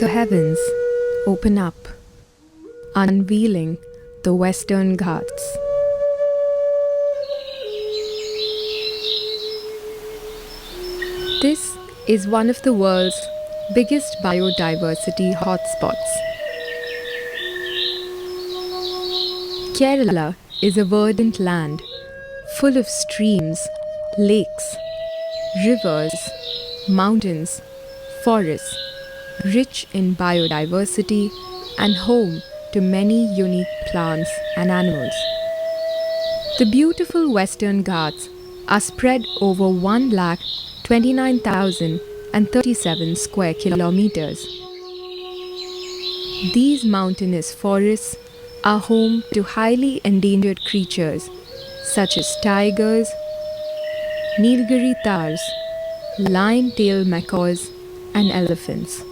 The heavens open up, unveiling the Western Ghats. This is one of the world's biggest biodiversity hotspots. Kerala is a verdant land full of streams, lakes, rivers, mountains, forests, rich in biodiversity and home to many unique plants and animals. The beautiful Western Ghats are spread over 129,037 square kilometers. These mountainous forests are home to highly endangered creatures such as tigers, Nilgiri tars, lion-tailed macaws, and elephants.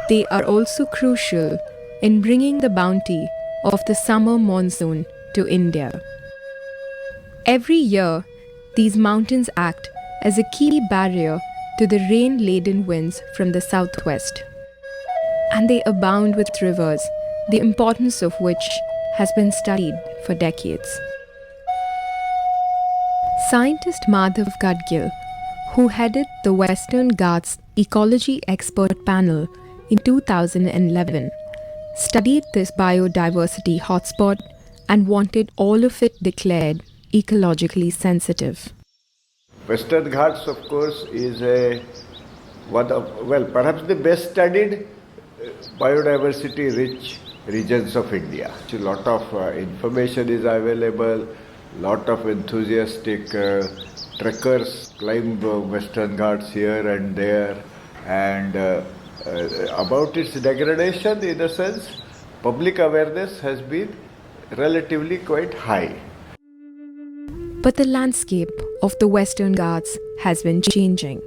They are also crucial in bringing the bounty of the summer monsoon to India. Every year, these mountains act as a key barrier to the rain-laden winds from the southwest. And they abound with rivers, the importance of which has been studied for decades. Scientist Madhav Gadgil, who headed the Western Ghats Ecology Expert Panel in 2011, studied this biodiversity hotspot and wanted all of it declared ecologically sensitive. Western Ghats, of course, is perhaps the best studied biodiversity-rich regions of India. A lot of information is available, lot of enthusiastic trekkers climb Western Ghats here and there, and about its degradation, in a sense, public awareness has been relatively quite high. But the landscape of the Western Ghats has been changing.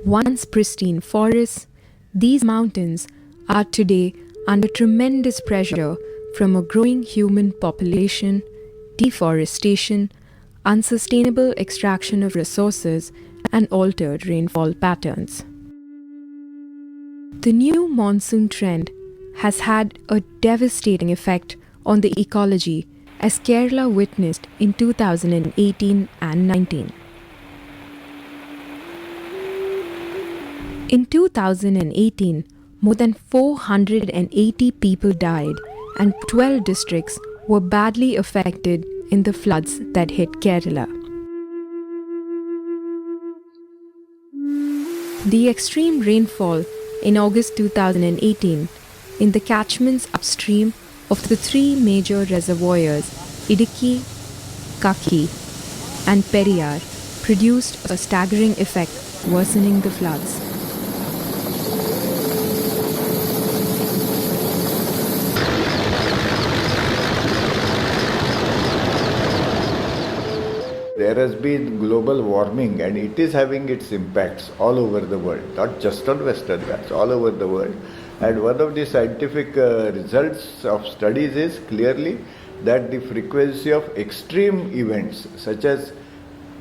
Once pristine forests, these mountains are today under tremendous pressure from a growing human population, deforestation, unsustainable extraction of resources, and altered rainfall patterns. The new monsoon trend has had a devastating effect on the ecology, as Kerala witnessed in 2018 and 19. In 2018, more than 480 people died and 12 districts were badly affected in the floods that hit Kerala. The extreme rainfall in August 2018 in the catchments upstream of the three major reservoirs, Idukki, Kakki, and Periyar, produced a staggering effect, worsening the floods. There has been global warming, and it is having its impacts all over the world, not just on Western Ghats, all over the world. And one of the scientific results of studies is clearly that the frequency of extreme events, such as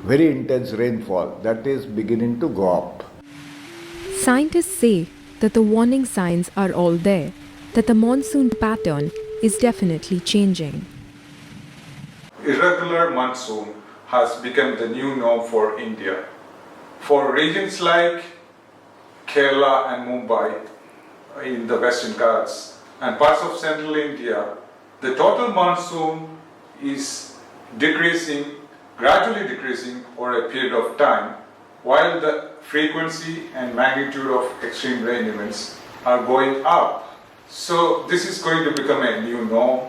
very intense rainfall, that is beginning to go up. Scientists say that the warning signs are all there, that the monsoon pattern is definitely changing. Irregular monsoon has become the new norm for India. For regions like Kerala and Mumbai in the Western Ghats and parts of central India, the total monsoon is gradually decreasing over a period of time, while the frequency and magnitude of extreme rain events are going up. So this is going to become a new norm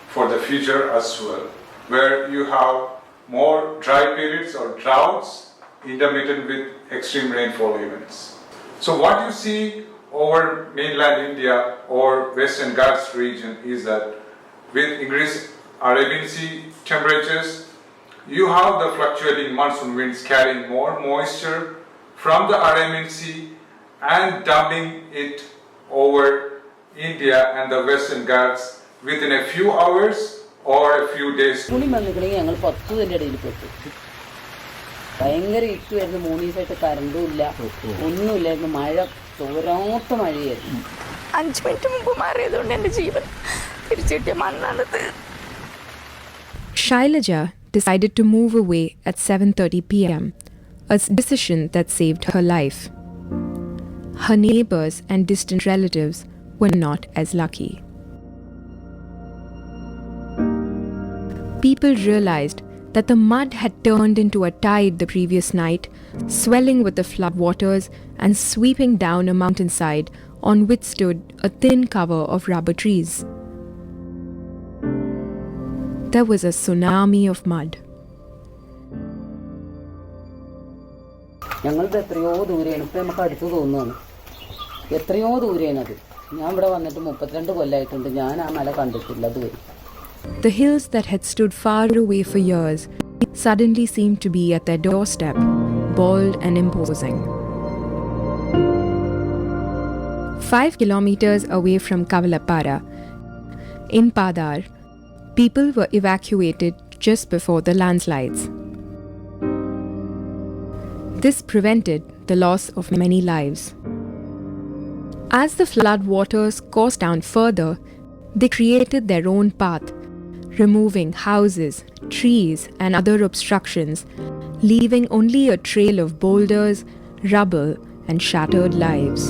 for the future as well, where you have more dry periods or droughts intermittent with extreme rainfall events. So what you see over mainland India or Western Ghats region is that with increased Arabian Sea temperatures, you have the fluctuating monsoon winds carrying more moisture from the Arabian Sea and dumping it over India and the Western Ghats within a few hours or a few days. ഭയങ്കര ഇട്ടുമായിരുന്നു 3 ദിവസമായിട്ട് കറണ്ടും ഇല്ല ഒന്നുമില്ലായിരുന്നു മഴ തോരാത്ത മഴയായിരുന്നു 5 minute മുമ്പ് മാറിയതുകൊണ്ട് എൻ്റെ ജീവൻ തിരിച്ചു കിട്ടിയ മണ്ണാണത്. Shailaja decided to move away at 7:30 p.m., a decision that saved her life. Her neighbors and distant relatives were not as lucky. People realized that the mud had turned into a tide the previous night, swelling with the flood waters and sweeping down a mountainside on which stood a thin cover of rubber trees. There was a tsunami of mud. ഞങ്ങളിത് എത്രയോ ദൂരെയാണ്, ഇപ്പം നമുക്ക് അടുത്ത് തോന്നുകയാണ്. എത്രയോ ദൂരെയാണത്. ഞാൻ ഇവിടെ വന്നിട്ട് 32 കൊല്ലമായിട്ടുണ്ട്. ഞാൻ ആ മല കണ്ടിട്ടില്ല അതുവരെ. The hills that had stood far away for years suddenly seemed to be at their doorstep, bold and imposing. 5 kilometers away from Kavalappara, in Padar, people were evacuated just before the landslides. This prevented the loss of many lives. As the flood waters coursed down further, they created their own path, removing houses, trees, and other obstructions, leaving only a trail of boulders, rubble, and shattered lives.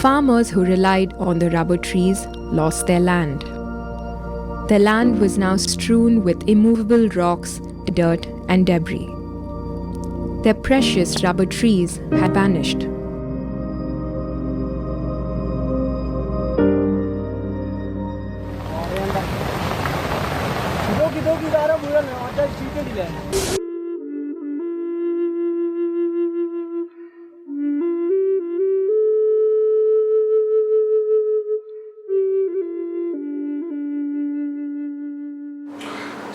Farmers who relied on the rubber trees lost their land. Their land was now strewn with immovable rocks, dirt, and debris. Their precious rubber trees had vanished.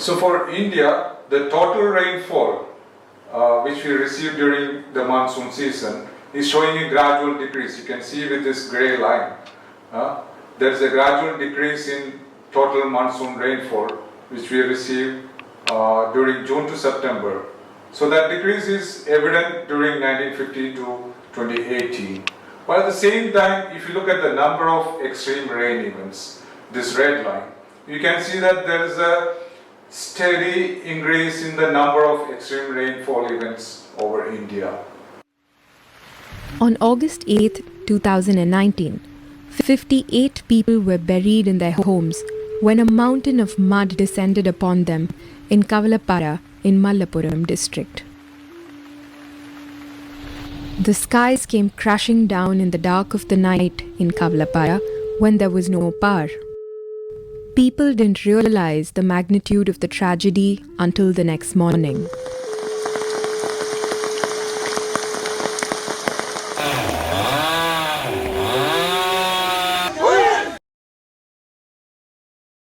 So for India, the total rainfall which we received during the monsoon season is showing a gradual decrease. You can see with this grey line. There is a gradual decrease in total monsoon rainfall which we received during June to September. So that decrease is evident during 1950 to 2018. But at the same time, if you look at the number of extreme rain events, this red line, you can see that there is a steady increase in the number of extreme rainfall events over India. On August 8, 2019, 58 people were buried in their homes when a mountain of mud descended upon them in Kavalappara in Malappuram district. The skies came crashing down in the dark of the night in Kavalappara when there was no power. People didn't realize the magnitude of the tragedy until the next morning.